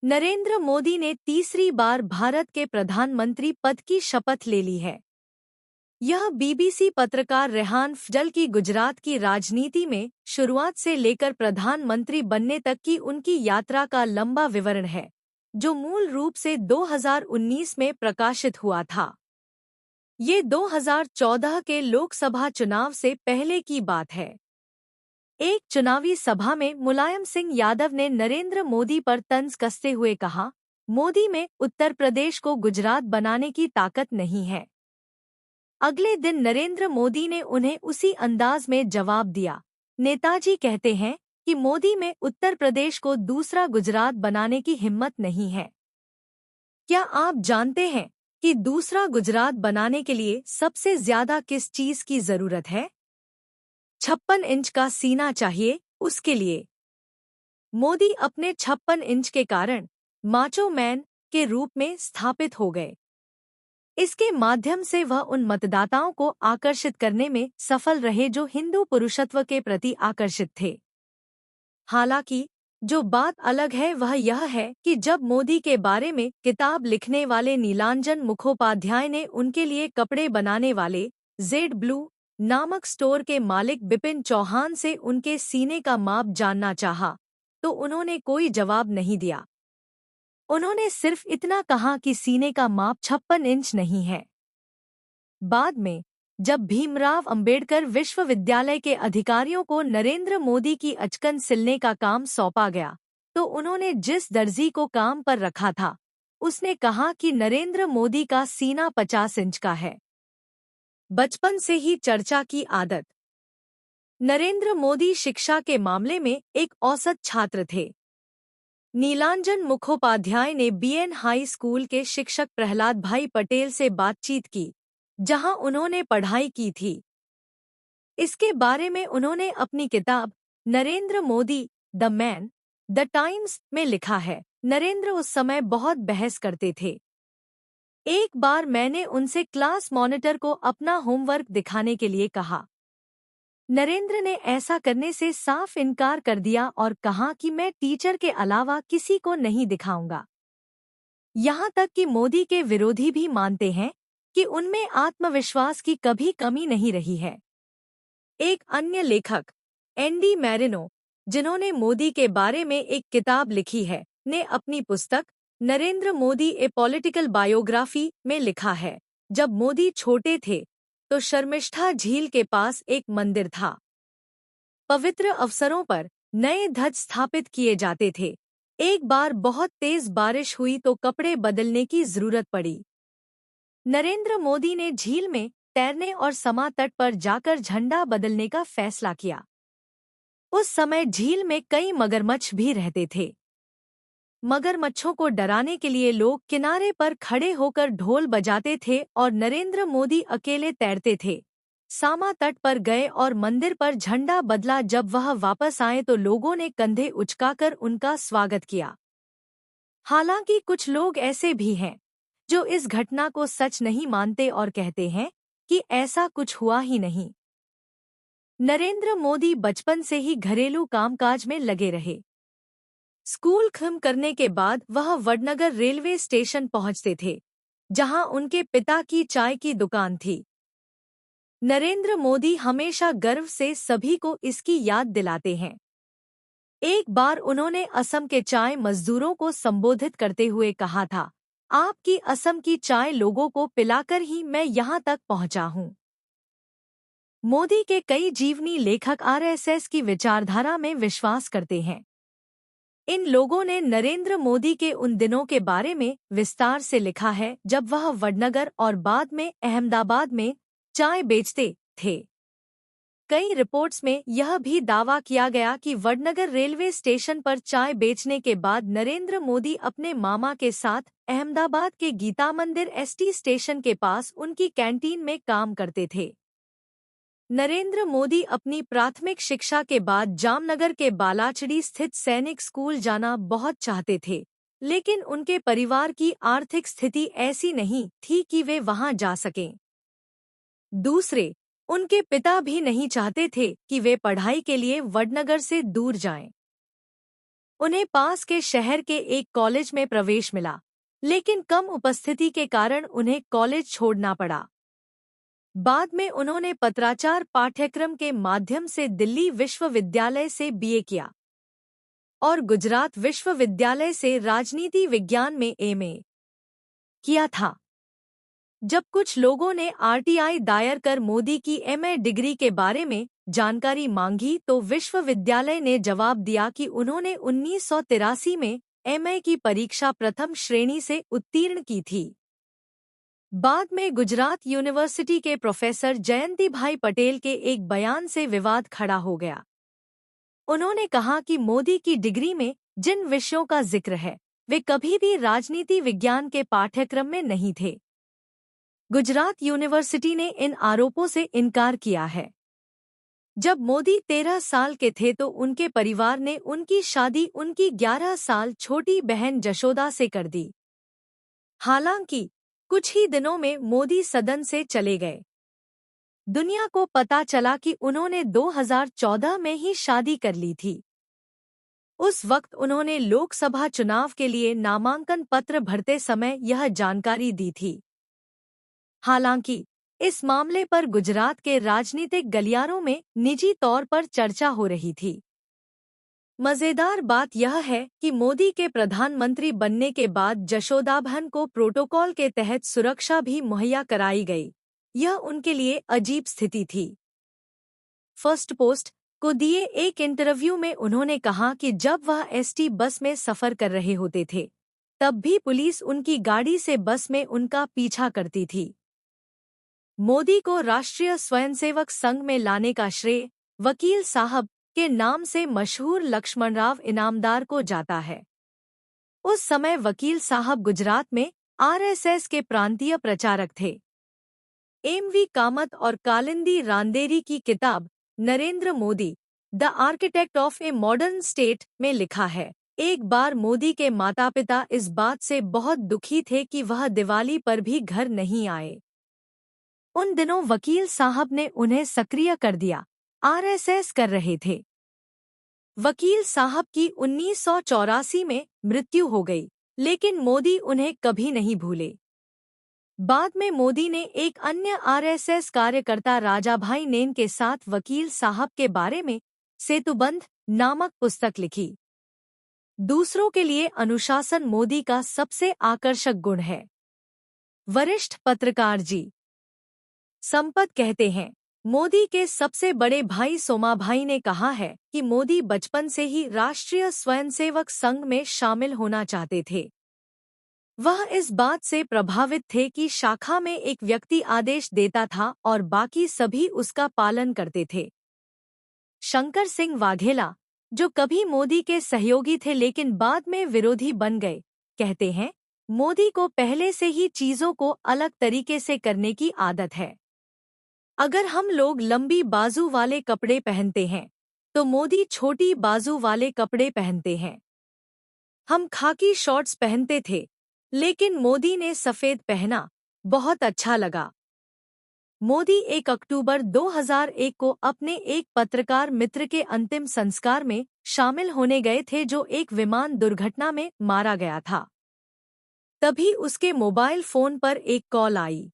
नरेंद्र मोदी ने तीसरी बार भारत के प्रधानमंत्री पद की शपथ ले ली है। यह बीबीसी पत्रकार रेहान फजल की गुजरात की राजनीति में शुरुआत से लेकर प्रधानमंत्री बनने तक की उनकी यात्रा का लंबा विवरण है, जो मूल रूप से 2019 में प्रकाशित हुआ था। ये 2014 के लोकसभा चुनाव से पहले की बात है। एक चुनावी सभा में मुलायम सिंह यादव ने नरेंद्र मोदी पर तंज कसते हुए कहा, मोदी में उत्तर प्रदेश को गुजरात बनाने की ताकत नहीं है। अगले दिन नरेंद्र मोदी ने उन्हें उसी अंदाज में जवाब दिया, नेताजी कहते हैं कि मोदी में उत्तर प्रदेश को दूसरा गुजरात बनाने की हिम्मत नहीं है। क्या आप जानते हैं कि दूसरा गुजरात बनाने के लिए सबसे ज्यादा किस चीज की जरूरत है? 56 इंच का सीना चाहिए। उसके लिए मोदी अपने 56 इंच के कारण माचो मैन के रूप में स्थापित हो गए। इसके माध्यम से वह उन मतदाताओं को आकर्षित करने में सफल रहे जो हिंदू पुरुषत्व के प्रति आकर्षित थे। हालांकि जो बात अलग है वह यह है कि जब मोदी के बारे में किताब लिखने वाले नीलांजन मुखोपाध्याय ने उनके लिए कपड़े बनाने वाले जेड ब्लू नामक स्टोर के मालिक बिपिन चौहान से उनके सीने का माप जानना चाहा, तो उन्होंने कोई जवाब नहीं दिया। उन्होंने सिर्फ इतना कहा कि सीने का माप 56 इंच नहीं है। बाद में जब भीमराव अंबेडकर विश्वविद्यालय के अधिकारियों को नरेंद्र मोदी की अचकन सिलने का काम सौंपा गया, तो उन्होंने जिस दर्जी को काम पर रखा था, उसने कहा कि नरेंद्र मोदी का सीना 50 इंच का है। बचपन से ही चर्चा की आदत। नरेंद्र मोदी शिक्षा के मामले में एक औसत छात्र थे। नीलांजन मुखोपाध्याय ने बीएन हाई स्कूल के शिक्षक प्रहलाद भाई पटेल से बातचीत की, जहां उन्होंने पढ़ाई की थी। इसके बारे में उन्होंने अपनी किताब Narendra Modi the man the times में लिखा है। नरेंद्र उस समय बहुत बहस करते थे। एक बार मैंने उनसे क्लास मॉनिटर को अपना होमवर्क दिखाने के लिए कहा। नरेंद्र ने ऐसा करने से साफ इनकार कर दिया और कहा कि मैं टीचर के अलावा किसी को नहीं दिखाऊंगा। यहाँ तक कि मोदी के विरोधी भी मानते हैं कि उनमें आत्मविश्वास की कभी कमी नहीं रही है। एक अन्य लेखक एंडी मैरिनो, जिन्होंने मोदी के बारे में एक किताब लिखी है, ने अपनी पुस्तक नरेंद्र मोदी ए पॉलिटिकल बायोग्राफी में लिखा है, जब मोदी छोटे थे तो शर्मिष्ठा झील के पास एक मंदिर था। पवित्र अवसरों पर नए ध्वज स्थापित किए जाते थे। एक बार बहुत तेज बारिश हुई तो कपड़े बदलने की जरूरत पड़ी। नरेंद्र मोदी ने झील में तैरने और समा तट पर जाकर झंडा बदलने का फैसला किया। उस समय झील में कई मगरमच्छ भी रहते थे। मगरमच्छों को डराने के लिए लोग किनारे पर खड़े होकर ढोल बजाते थे और नरेंद्र मोदी अकेले तैरते थे। सामा तट पर गए और मंदिर पर झंडा बदला। जब वह वापस आए तो लोगों ने कंधे उचकाकर उनका स्वागत किया। हालांकि कुछ लोग ऐसे भी हैं जो इस घटना को सच नहीं मानते और कहते हैं कि ऐसा कुछ हुआ ही नहीं। नरेंद्र मोदी बचपन से ही घरेलू कामकाज में लगे रहे। स्कूल खत्म करने के बाद वह वडनगर रेलवे स्टेशन पहुंचते थे, जहां उनके पिता की चाय की दुकान थी। नरेंद्र मोदी हमेशा गर्व से सभी को इसकी याद दिलाते हैं। एक बार उन्होंने असम के चाय मजदूरों को संबोधित करते हुए कहा था, आपकी असम की चाय लोगों को पिलाकर ही मैं यहां तक पहुंचा हूं। मोदी के कई जीवनी लेखक आरएसएस की विचारधारा में विश्वास करते हैं। इन लोगों ने नरेंद्र मोदी के उन दिनों के बारे में विस्तार से लिखा है जब वह वडनगर और बाद में अहमदाबाद में चाय बेचते थे। कई रिपोर्ट्स में यह भी दावा किया गया कि वडनगर रेलवे स्टेशन पर चाय बेचने के बाद नरेंद्र मोदी अपने मामा के साथ अहमदाबाद के गीता मंदिर एसटी स्टेशन के पास उनकी कैंटीन में काम करते थे। नरेंद्र मोदी अपनी प्राथमिक शिक्षा के बाद जामनगर के बालाचड़ी स्थित सैनिक स्कूल जाना बहुत चाहते थे, लेकिन उनके परिवार की आर्थिक स्थिति ऐसी नहीं थी कि वे वहां जा सकें। दूसरे, उनके पिता भी नहीं चाहते थे कि वे पढ़ाई के लिए वडनगर से दूर जाएं। उन्हें पास के शहर के एक कॉलेज में प्रवेश मिला, लेकिन कम उपस्थिति के कारण उन्हें कॉलेज छोड़ना पड़ा। बाद में उन्होंने पत्राचार पाठ्यक्रम के माध्यम से दिल्ली विश्वविद्यालय से बीए किया और गुजरात विश्वविद्यालय से राजनीति विज्ञान में एमए किया था। जब कुछ लोगों ने आरटीआई दायर कर मोदी की एमए डिग्री के बारे में जानकारी मांगी तो विश्वविद्यालय ने जवाब दिया कि उन्होंने 1983 में एमए की परीक्षा प्रथम श्रेणी से उत्तीर्ण की थी। बाद में गुजरात यूनिवर्सिटी के प्रोफेसर जयंतीभाई पटेल के एक बयान से विवाद खड़ा हो गया। उन्होंने कहा कि मोदी की डिग्री में जिन विषयों का जिक्र है वे कभी भी राजनीति विज्ञान के पाठ्यक्रम में नहीं थे। गुजरात यूनिवर्सिटी ने इन आरोपों से इनकार किया है। जब मोदी 13 साल के थे तो उनके परिवार ने उनकी शादी उनकी 11 साल छोटी बहन जशोदा से कर दी। हालांकि कुछ ही दिनों में मोदी सदन से चले गए। दुनिया को पता चला कि उन्होंने 2014 में ही शादी कर ली थी। उस वक्त उन्होंने लोकसभा चुनाव के लिए नामांकन पत्र भरते समय यह जानकारी दी थी। हालांकि इस मामले पर गुजरात के राजनीतिक गलियारों में निजी तौर पर चर्चा हो रही थी। मजेदार बात यह है कि मोदी के प्रधानमंत्री बनने के बाद जशोदाबहन को प्रोटोकॉल के तहत सुरक्षा भी मुहैया कराई गई। यह उनके लिए अजीब स्थिति थी। फर्स्ट पोस्ट को दिए एक इंटरव्यू में उन्होंने कहा कि जब वह एसटी बस में सफर कर रहे होते थे तब भी पुलिस उनकी गाड़ी से बस में उनका पीछा करती थी। मोदी को राष्ट्रीय स्वयंसेवक संघ में लाने का श्रेय वकील साहब के नाम से मशहूर लक्ष्मणराव इनामदार को जाता है। उस समय वकील साहब गुजरात में आरएसएस के प्रांतीय प्रचारक थे। एमवी कामत और कालिंदी रांदेरी की किताब Narendra Modi the architect of a modern state में लिखा है, एक बार मोदी के माता पिता इस बात से बहुत दुखी थे कि वह दिवाली पर भी घर नहीं आए। उन दिनों वकील साहब ने उन्हें सक्रिय कर दिया, आरएसएस कर रहे थे। वकील साहब की 1984 में मृत्यु हो गई, लेकिन मोदी उन्हें कभी नहीं भूले। बाद में मोदी ने एक अन्य आरएसएस कार्यकर्ता राजाभाई नेन के साथ वकील साहब के बारे में सेतुबंध नामक पुस्तक लिखी। दूसरों के लिए अनुशासन मोदी का सबसे आकर्षक गुण है। वरिष्ठ पत्रकार जी संपत कहते हैं, मोदी के सबसे बड़े भाई सोमाभाई ने कहा है कि मोदी बचपन से ही राष्ट्रीय स्वयंसेवक संघ में शामिल होना चाहते थे। वह इस बात से प्रभावित थे कि शाखा में एक व्यक्ति आदेश देता था और बाकी सभी उसका पालन करते थे। शंकर सिंह वाघेला, जो कभी मोदी के सहयोगी थे लेकिन बाद में विरोधी बन गए, कहते हैं, मोदी को पहले से ही चीजों को अलग तरीके से करने की आदत है। अगर हम लोग लंबी बाजू वाले कपड़े पहनते हैं तो मोदी छोटी बाजू वाले कपड़े पहनते हैं। हम खाकी शॉर्ट्स पहनते थे लेकिन मोदी ने सफेद पहना, बहुत अच्छा लगा। मोदी 1 अक्टूबर 2001 को अपने एक पत्रकार मित्र के अंतिम संस्कार में शामिल होने गए थे जो एक विमान दुर्घटना में मारा गया था। तभी उसके मोबाइल फोन पर एक कॉल आई।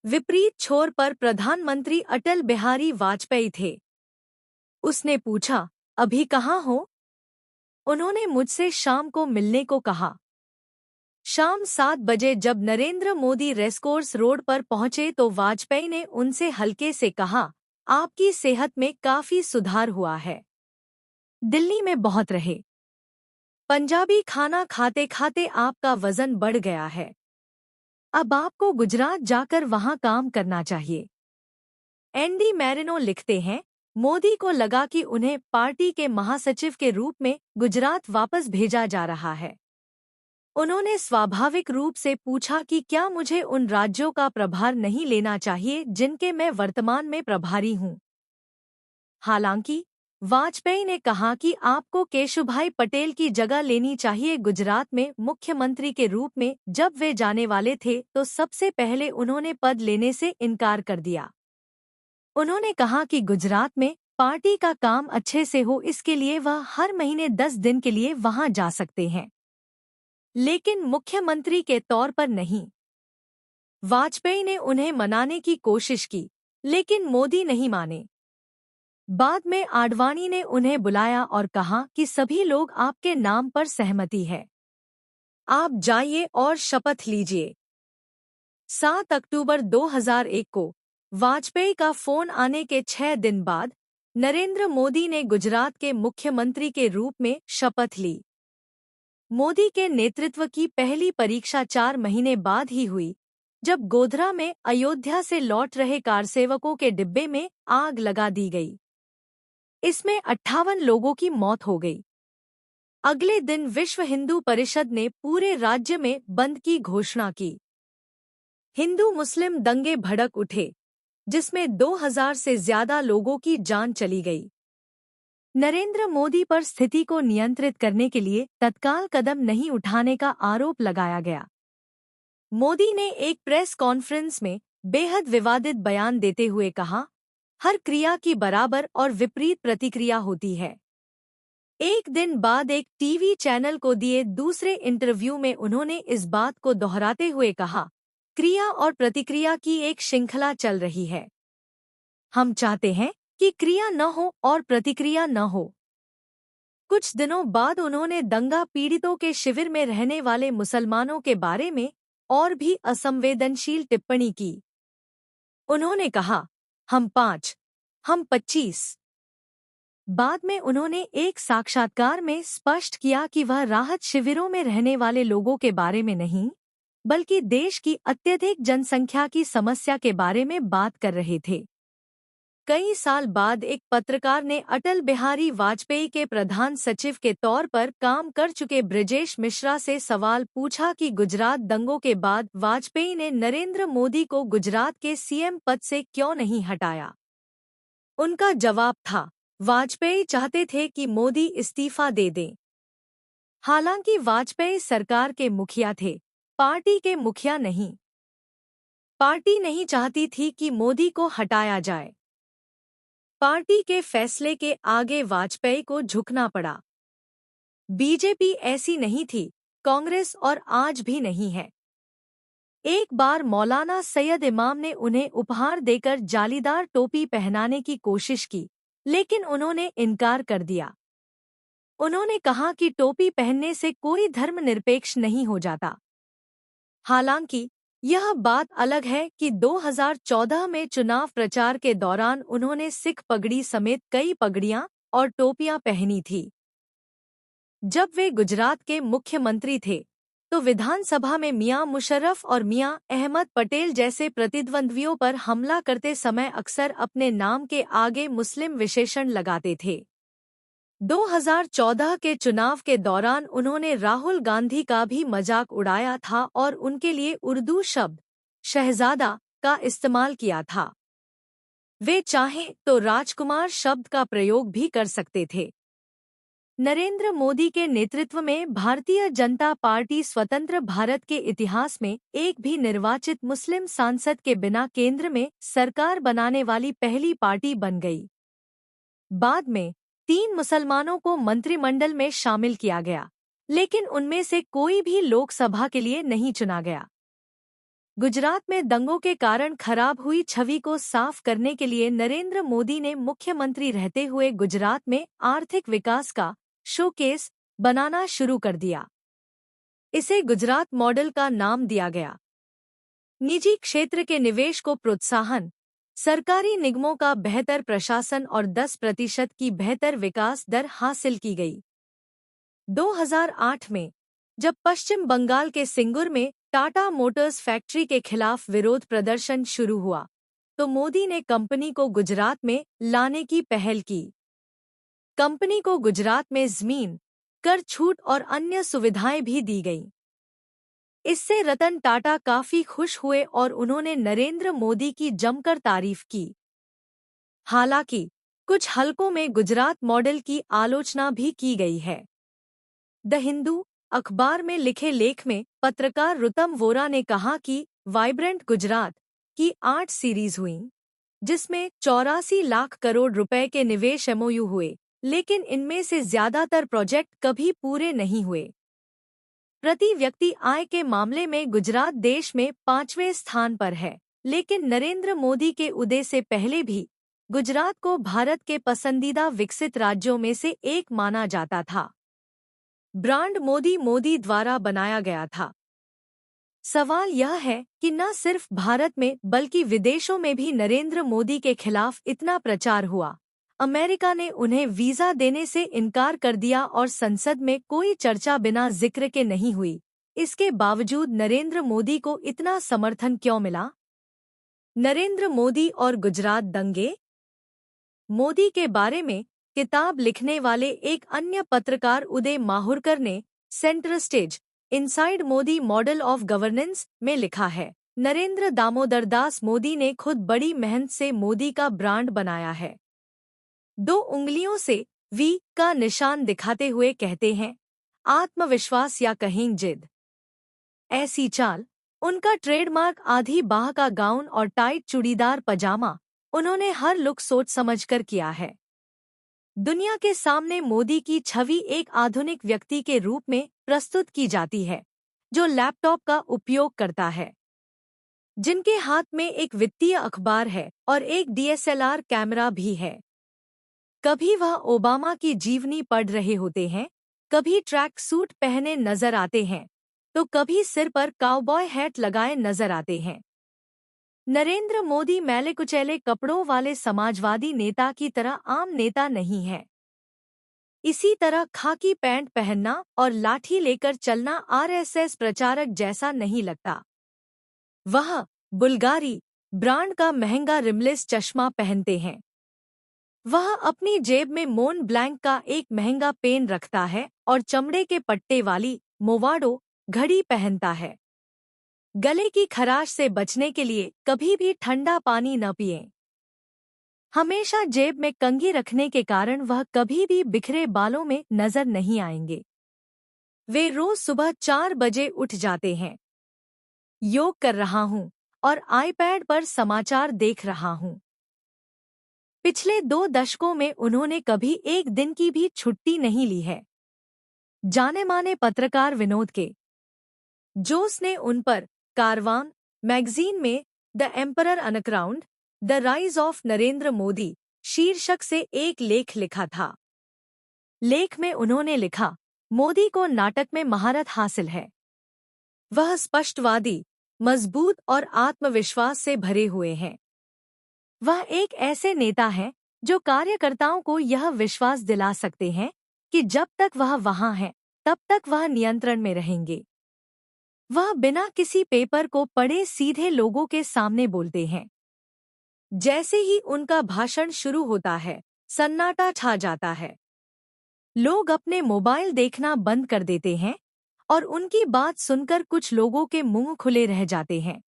विपरीत छोर पर प्रधानमंत्री अटल बिहारी वाजपेयी थे। उसने पूछा, अभी कहाँ हो? उन्होंने मुझसे शाम को मिलने को कहा। शाम 7 बजे जब नरेंद्र मोदी रेसकोर्स रोड पर पहुंचे तो वाजपेयी ने उनसे हल्के से कहा, आपकी सेहत में काफी सुधार हुआ है। दिल्ली में बहुत रहे। पंजाबी खाना खाते खाते आपका वजन बढ़ गया है। अब आपको गुजरात जाकर वहां काम करना चाहिए। एनडी मैरिनो लिखते हैं, मोदी को लगा कि उन्हें पार्टी के महासचिव के रूप में गुजरात वापस भेजा जा रहा है। उन्होंने स्वाभाविक रूप से पूछा कि क्या मुझे उन राज्यों का प्रभार नहीं लेना चाहिए जिनके मैं वर्तमान में प्रभारी हूं। हालांकि वाजपेयी ने कहा कि आपको केशुभाई पटेल की जगह लेनी चाहिए। गुजरात में मुख्यमंत्री के रूप में जब वे जाने वाले थे तो सबसे पहले उन्होंने पद लेने से इनकार कर दिया। उन्होंने कहा कि गुजरात में पार्टी का काम अच्छे से हो इसके लिए वह हर महीने 10 दिन के लिए वहां जा सकते हैं, लेकिन मुख्यमंत्री के तौर पर नहीं। वाजपेयी ने उन्हें मनाने की कोशिश की, लेकिन मोदी नहीं माने। बाद में आडवाणी ने उन्हें बुलाया और कहा कि सभी लोग आपके नाम पर सहमति है, आप जाइए और शपथ लीजिए। 7 अक्टूबर 2001 को वाजपेयी का फोन आने के 6 दिन बाद नरेंद्र मोदी ने गुजरात के मुख्यमंत्री के रूप में शपथ ली। मोदी के नेतृत्व की पहली परीक्षा 4 महीने बाद ही हुई, जब गोधरा में अयोध्या से लौट रहे कारसेवकों के डिब्बे में आग लगा दी गई। इसमें 58 लोगों की मौत हो गई। अगले दिन विश्व हिंदू परिषद ने पूरे राज्य में बंद की घोषणा की। हिंदू मुस्लिम दंगे भड़क उठे, जिसमें 2000 से ज्यादा लोगों की जान चली गई। नरेंद्र मोदी पर स्थिति को नियंत्रित करने के लिए तत्काल कदम नहीं उठाने का आरोप लगाया गया। मोदी ने एक प्रेस कॉन्फ्रेंस में बेहद विवादित बयान देते हुए कहा, हर क्रिया की बराबर और विपरीत प्रतिक्रिया होती है। एक दिन बाद एक टीवी चैनल को दिए दूसरे इंटरव्यू में उन्होंने इस बात को दोहराते हुए कहा, क्रिया और प्रतिक्रिया की एक श्रृंखला चल रही है। हम चाहते हैं कि क्रिया न हो और प्रतिक्रिया न हो। कुछ दिनों बाद उन्होंने दंगा पीड़ितों के शिविर में रहने वाले मुसलमानों के बारे में और भी असंवेदनशील टिप्पणी की। उन्होंने कहा, हम 5, हम 25। बाद में उन्होंने एक साक्षात्कार में स्पष्ट किया कि वह राहत शिविरों में रहने वाले लोगों के बारे में नहीं, बल्कि देश की अत्यधिक जनसंख्या की समस्या के बारे में बात कर रहे थे। कई साल बाद एक पत्रकार ने अटल बिहारी वाजपेयी के प्रधान सचिव के तौर पर काम कर चुके ब्रजेश मिश्रा से सवाल पूछा कि गुजरात दंगों के बाद वाजपेयी ने नरेंद्र मोदी को गुजरात के सीएम पद से क्यों नहीं हटाया। उनका जवाब था, वाजपेयी चाहते थे कि मोदी इस्तीफा दे दें। हालांकि वाजपेयी सरकार के मुखिया थे, पार्टी के मुखिया नहीं। पार्टी नहीं चाहती थी कि मोदी को हटाया जाए। पार्टी के फैसले के आगे वाजपेयी को झुकना पड़ा। बीजेपी ऐसी नहीं थी, कांग्रेस और आज भी नहीं है। एक बार मौलाना सैयद इमाम ने उन्हें उपहार देकर जालीदार टोपी पहनाने की कोशिश की, लेकिन उन्होंने इनकार कर दिया। उन्होंने कहा कि टोपी पहनने से कोई धर्मनिरपेक्ष नहीं हो जाता। हालांकि यह बात अलग है कि 2014 में चुनाव प्रचार के दौरान उन्होंने सिख पगड़ी समेत कई पगड़ियां और टोपियां पहनी थी। जब वे गुजरात के मुख्यमंत्री थे, तो विधानसभा में मियां मुशर्रफ और मियां अहमद पटेल जैसे प्रतिद्वंद्वियों पर हमला करते समय अक्सर अपने नाम के आगे मुस्लिम विशेषण लगाते थे। 2014 के चुनाव के दौरान उन्होंने राहुल गांधी का भी मजाक उड़ाया था और उनके लिए उर्दू शब्द शहजादा का इस्तेमाल किया था। वे चाहें तो राजकुमार शब्द का प्रयोग भी कर सकते थे। नरेंद्र मोदी के नेतृत्व में भारतीय जनता पार्टी स्वतंत्र भारत के इतिहास में एक भी निर्वाचित मुस्लिम सांसद के बिना केंद्र में सरकार बनाने वाली पहली पार्टी बन गई। बाद में 3 मुसलमानों को मंत्रिमंडल में शामिल किया गया, लेकिन उनमें से कोई भी लोकसभा के लिए नहीं चुना गया। गुजरात में दंगों के कारण खराब हुई छवि को साफ करने के लिए नरेंद्र मोदी ने मुख्यमंत्री रहते हुए गुजरात में आर्थिक विकास का शोकेस बनाना शुरू कर दिया। इसे गुजरात मॉडल का नाम दिया गया। निजी क्षेत्र के निवेश को प्रोत्साहन, सरकारी निगमों का बेहतर प्रशासन और 10% की बेहतर विकास दर हासिल की गई। 2008 में जब पश्चिम बंगाल के सिंगुर में टाटा मोटर्स फैक्ट्री के खिलाफ विरोध प्रदर्शन शुरू हुआ, तो मोदी ने कंपनी को गुजरात में लाने की पहल की। कंपनी को गुजरात में जमीन, कर छूट और अन्य सुविधाएं भी दी गईं। इससे रतन टाटा काफी खुश हुए और उन्होंने नरेंद्र मोदी की जमकर तारीफ की। हालांकि कुछ हलकों में गुजरात मॉडल की आलोचना भी की गई है। द हिंदू अखबार में लिखे लेख में पत्रकार रुतम वोरा ने कहा कि वाइब्रेंट गुजरात की 8 सीरीज हुईं, जिसमें 84 लाख करोड़ रुपए के निवेश एमओयू हुए, लेकिन इनमें से ज्यादातर प्रोजेक्ट कभी पूरे नहीं हुए। प्रति व्यक्ति आय के मामले में गुजरात देश में 5वें स्थान पर है, लेकिन नरेंद्र मोदी के उदय से पहले भी गुजरात को भारत के पसंदीदा विकसित राज्यों में से एक माना जाता था। ब्रांड मोदी मोदी द्वारा बनाया गया था। सवाल यह है कि न सिर्फ भारत में बल्कि विदेशों में भी नरेंद्र मोदी के खिलाफ इतना प्रचार हुआ। अमेरिका ने उन्हें वीजा देने से इनकार कर दिया और संसद में कोई चर्चा बिना जिक्र के नहीं हुई। इसके बावजूद नरेंद्र मोदी को इतना समर्थन क्यों मिला? नरेंद्र मोदी और गुजरात दंगे। मोदी के बारे में किताब लिखने वाले एक अन्य पत्रकार उदय माहुरकर ने centre stage inside Modi model of governance में लिखा है, नरेंद्र दामोदर दास मोदी ने खुद बड़ी मेहनत से मोदी का ब्रांड बनाया है। 2 उंगलियों से वी का निशान दिखाते हुए कहते हैं, आत्मविश्वास या कहीं जिद। ऐसी चाल, उनका ट्रेडमार्क आधी बाह का गाउन और टाइट चूड़ीदार पजामा, उन्होंने हर लुक सोच समझकर किया है। दुनिया के सामने मोदी की छवि एक आधुनिक व्यक्ति के रूप में प्रस्तुत की जाती है, जो लैपटॉप का उपयोग करता है, जिनके हाथ में एक वित्तीय अखबार है और एक डीएसएलआर कैमरा भी है। कभी वह ओबामा की जीवनी पढ़ रहे होते हैं, कभी ट्रैक सूट पहने नजर आते हैं, तो कभी सिर पर काउबॉय हैट लगाए नजर आते हैं। नरेंद्र मोदी मैले कुचैले कपड़ों वाले समाजवादी नेता की तरह आम नेता नहीं है। इसी तरह खाकी पैंट पहनना और लाठी लेकर चलना आरएसएस प्रचारक जैसा नहीं लगता। वह बुल्गारी ब्रांड का महंगा रिमलेस चश्मा पहनते हैं। वह अपनी जेब में मोन ब्लैंक का एक महंगा पेन रखता है और चमड़े के पट्टे वाली मोवाडो घड़ी पहनता है। गले की खराश से बचने के लिए कभी भी ठंडा पानी न पिएं। हमेशा जेब में कंघी रखने के कारण वह कभी भी बिखरे बालों में नजर नहीं आएंगे। वे रोज सुबह 4 बजे उठ जाते हैं। योग कर रहा हूँ और आईपैड पर समाचार देख रहा हूँ। पिछले 2 दशकों में उन्होंने कभी एक दिन की भी छुट्टी नहीं ली है। जाने माने पत्रकार विनोद के जोस ने उन पर कारवान मैगजीन में the emperor uncrowned, the rise of Narendra Modi शीर्षक से एक लेख लिखा था। लेख में उन्होंने लिखा, मोदी को नाटक में महारत हासिल है। वह स्पष्टवादी, मजबूत और आत्मविश्वास से भरे हुए हैं। वह एक ऐसे नेता हैं जो कार्यकर्ताओं को यह विश्वास दिला सकते हैं कि जब तक वह वहां है तब तक वह नियंत्रण में रहेंगे। वह बिना किसी पेपर को पढ़े सीधे लोगों के सामने बोलते हैं। जैसे ही उनका भाषण शुरू होता है, सन्नाटा छा जाता है। लोग अपने मोबाइल देखना बंद कर देते हैं और उनकी बात सुनकर कुछ लोगों के मुंह खुले रह जाते हैं।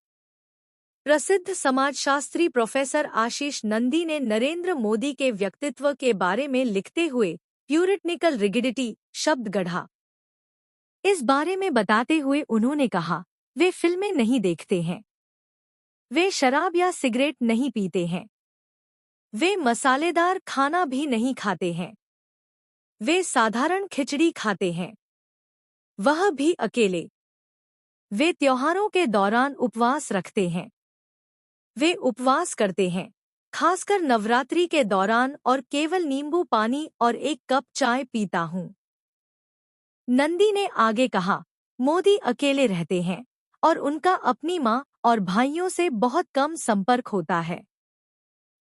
प्रसिद्ध समाजशास्त्री प्रोफेसर आशीष नंदी ने नरेंद्र मोदी के व्यक्तित्व के बारे में लिखते हुए प्यूरिटनिकल रिगिडिटी शब्द गढ़ा। इस बारे में बताते हुए उन्होंने कहा, वे फिल्में नहीं देखते हैं, वे शराब या सिगरेट नहीं पीते हैं, वे मसालेदार खाना भी नहीं खाते हैं, वे साधारण खिचड़ी खाते हैं, वह भी अकेले। वे त्योहारों के दौरान उपवास रखते हैं। वे उपवास करते हैं, खासकर नवरात्रि के दौरान, और केवल नींबू पानी और एक कप चाय पीता हूँ। नंदी ने आगे कहा, मोदी अकेले रहते हैं और उनका अपनी माँ और भाइयों से बहुत कम संपर्क होता है।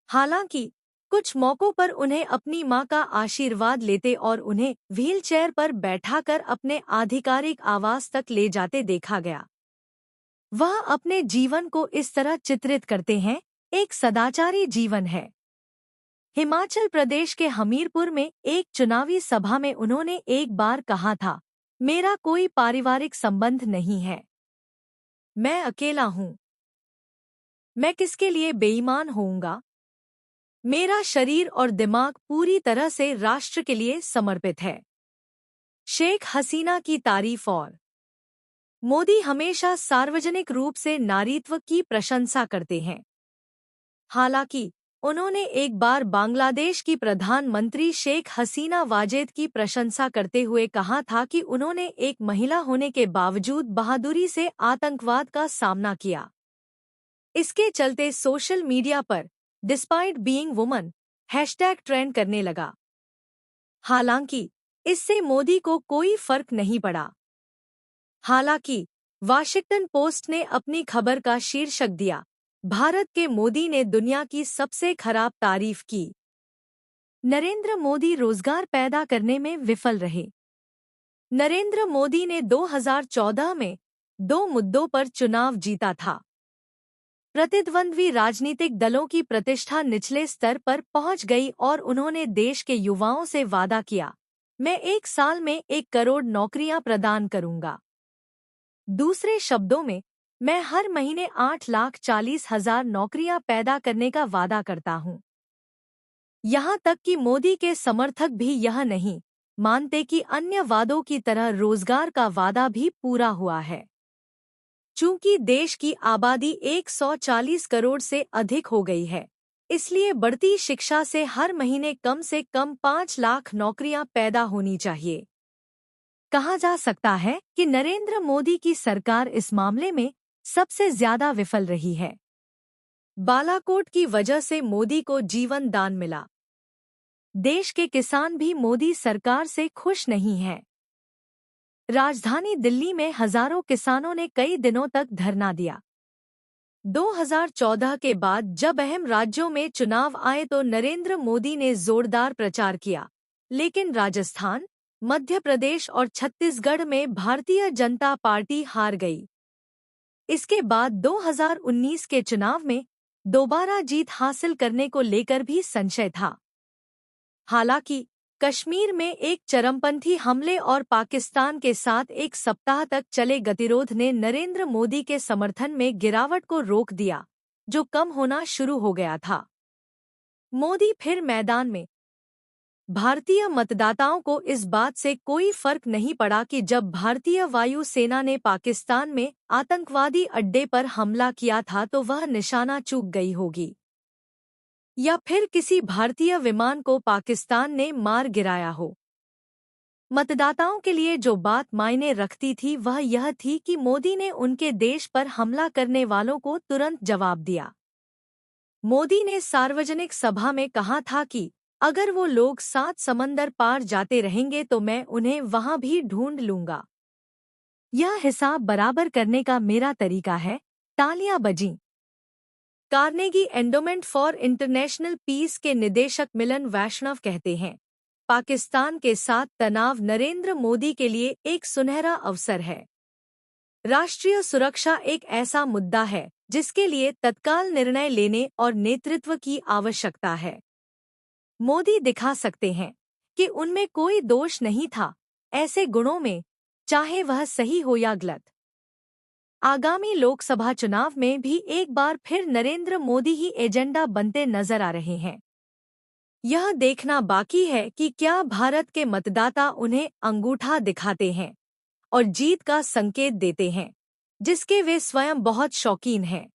हालांकि कुछ मौकों पर उन्हें अपनी माँ का आशीर्वाद लेते और उन्हें व्हीलचेयर पर बैठाकर अपने आधिकारिक आवास तक ले जाते देखा गया। वह अपने जीवन को इस तरह चित्रित करते हैं, एक सदाचारी जीवन है। हिमाचल प्रदेश के हमीरपुर में एक चुनावी सभा में उन्होंने एक बार कहा था, मेरा कोई पारिवारिक संबंध नहीं है, मैं अकेला हूँ, मैं किसके लिए बेईमान होऊंगा? मेरा शरीर और दिमाग पूरी तरह से राष्ट्र के लिए समर्पित है। शेख हसीना की तारीफ। और मोदी हमेशा सार्वजनिक रूप से नारीत्व की प्रशंसा करते हैं। हालांकि उन्होंने एक बार बांग्लादेश की प्रधानमंत्री शेख हसीना वाजेद की प्रशंसा करते हुए कहा था कि उन्होंने एक महिला होने के बावजूद बहादुरी से आतंकवाद का सामना किया। इसके चलते सोशल मीडिया पर despite being woman hashtag trend करने लगा। हालांकि इससे मोदी को कोई फर्क नहीं पड़ा। हालांकि वाशिंगटन पोस्ट ने अपनी खबर का शीर्षक दिया, भारत के मोदी ने दुनिया की सबसे खराब तारीफ की। नरेंद्र मोदी रोजगार पैदा करने में विफल रहे। नरेंद्र मोदी ने 2014 में 2 मुद्दों पर चुनाव जीता था। प्रतिद्वंद्वी राजनीतिक दलों की प्रतिष्ठा निचले स्तर पर पहुंच गई और उन्होंने देश के युवाओं से वादा किया, मैं 1 साल में 1 करोड़ नौकरियां प्रदान करूंगा। दूसरे शब्दों में, मैं हर महीने 8,40,000 नौकरियां पैदा करने का वादा करता हूं। यहां तक कि मोदी के समर्थक भी यह नहीं मानते कि अन्य वादों की तरह रोजगार का वादा भी पूरा हुआ है। चूंकि देश की आबादी 140 करोड़ से अधिक हो गई है, इसलिए बढ़ती शिक्षा से हर महीने कम से कम 5 लाख नौकरियां पैदा होनी चाहिए। कहा जा सकता है कि नरेंद्र मोदी की सरकार इस मामले में सबसे ज्यादा विफल रही है। बालाकोट की वजह से मोदी को जीवन दान मिला। देश के किसान भी मोदी सरकार से खुश नहीं हैं। राजधानी दिल्ली में हजारों किसानों ने कई दिनों तक धरना दिया। 2014 के बाद जब अहम राज्यों में चुनाव आए तो नरेंद्र मोदी ने जोरदार प्रचार किया, लेकिन राजस्थान, मध्य प्रदेश और छत्तीसगढ़ में भारतीय जनता पार्टी हार गई। इसके बाद 2019 के चुनाव में दोबारा जीत हासिल करने को लेकर भी संशय था। हालांकि कश्मीर में एक चरमपंथी हमले और पाकिस्तान के साथ 1 सप्ताह तक चले गतिरोध ने नरेंद्र मोदी के समर्थन में गिरावट को रोक दिया, जो कम होना शुरू हो गया था। मोदी फिर मैदान में। भारतीय मतदाताओं को इस बात से कोई फर्क नहीं पड़ा कि जब भारतीय वायु सेना ने पाकिस्तान में आतंकवादी अड्डे पर हमला किया था तो वह निशाना चूक गई होगी, या फिर किसी भारतीय विमान को पाकिस्तान ने मार गिराया हो। मतदाताओं के लिए जो बात मायने रखती थी वह यह थी कि मोदी ने उनके देश पर हमला करने वालों को तुरंत जवाब दिया। मोदी ने सार्वजनिक सभा में कहा था कि अगर वो लोग 7 समंदर पार जाते रहेंगे तो मैं उन्हें वहां भी ढूंढ लूंगा। यह हिसाब बराबर करने का मेरा तरीका है। तालियां बजीं। Carnegie Endowment for International Peace के निदेशक मिलन वैष्णव कहते हैं, पाकिस्तान के साथ तनाव नरेंद्र मोदी के लिए एक सुनहरा अवसर है। राष्ट्रीय सुरक्षा एक ऐसा मुद्दा है जिसके लिए तत्काल निर्णय लेने और नेतृत्व की आवश्यकता है। मोदी दिखा सकते हैं कि उनमें कोई दोष नहीं था ऐसे गुणों में, चाहे वह सही हो या गलत। आगामी लोकसभा चुनाव में भी एक बार फिर नरेंद्र मोदी ही एजेंडा बनते नजर आ रहे हैं। यह देखना बाकी है कि क्या भारत के मतदाता उन्हें अंगूठा दिखाते हैं और जीत का संकेत देते हैं, जिसके वे स्वयं बहुत शौकीन हैं।